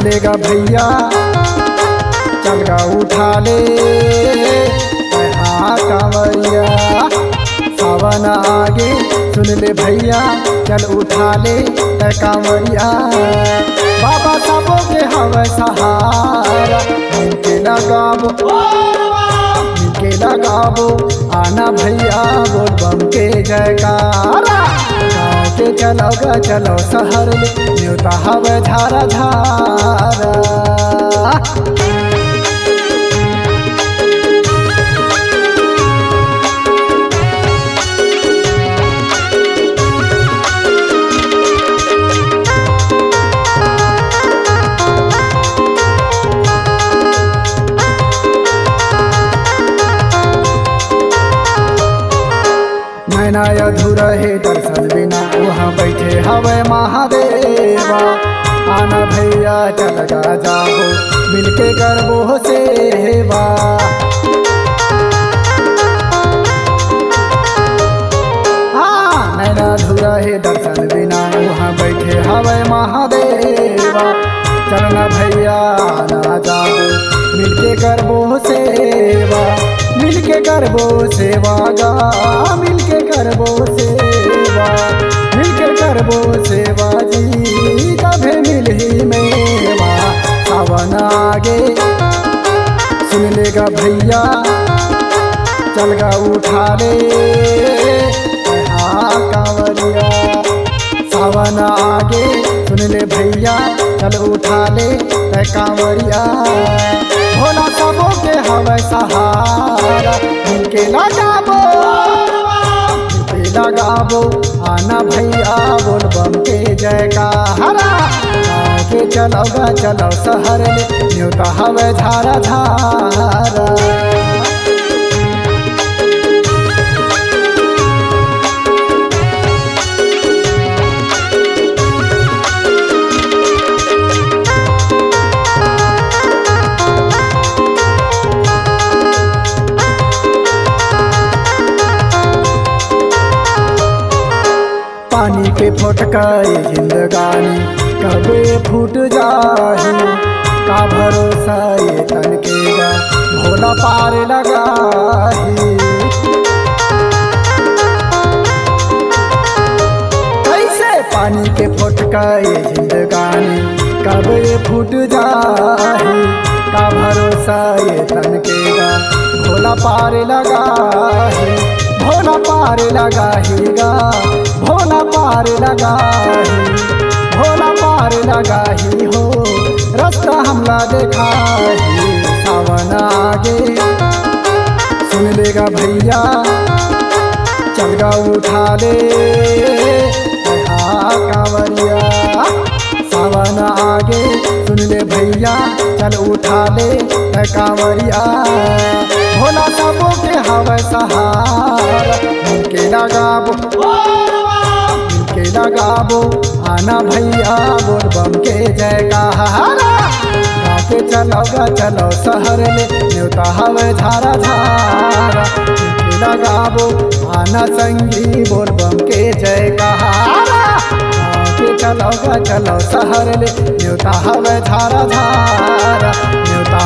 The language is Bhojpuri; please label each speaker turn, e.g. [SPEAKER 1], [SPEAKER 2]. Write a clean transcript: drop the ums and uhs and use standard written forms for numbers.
[SPEAKER 1] लेगा भैया चल गा उठा ले हाँ कांवरिया। सावन आगे सुन ले भैया चल उठा ले कांवरिया। बाबा सबों के हवे सहारा मिलके लगाबो आना भैया बोल बम के जयकारा। के चलो शहर में न्योता हवे झारा झारा। नैना अधूरा है दर्शन बिना वहाँ बैठे हवे महादेवा। आना भैया चल गा जाबो मिलके करबो सेवा। हाँ नैना अधूरा है दर्शन बिना वहाँ बैठे हवे महादेवा। चलना भैया आना जाबो मिलके करबो सेवा। मिलके करबो सेवा गा मिलके करबो सेवा। मिलके करबो सेवा जी तभे मिलही मेवा। सावन आगे सुन लेगा भैया चल गा उठा ले हाँ कांवरिया। सावन आगे सुन ले भैया चल उठा ले कांवरिया। भोला सबों के हवे सहारा मिलके लगाबो आना भैया बोल बम के जयकारा। के चलो शहर में न्योता हवे झारा झारा। पानी के फोटकाए जिंदगानी कबे फूट जाही। का भरोसा ये तन के गा भोला पार लगाही। कैसे पानी के फोटकाए जिंदगानी कबे फूट जाही। का भरोसा ये तन के गा भोला पार लगाही। भोला पार लगाहीगा भोला पार लगाही। भोला पार लगाही हो रास्ता हमला देखाही। सावन आगे सुन लेगा भैया चल गा उठा ले हाँ कांवरिया। सावन आगे सुन ले भैया चल उठा ले कांवरिया। भोला सबों के हवे सहारा मिलके लगाबो आना भैया बोल बम के जयकारा। के चलो शहर में न्योता हवे झारा झारा। मिलके लगाबो आना संगी बोल बम के जयकारा। के चलो शहर में न्योता हवे झारा झारा। न्योता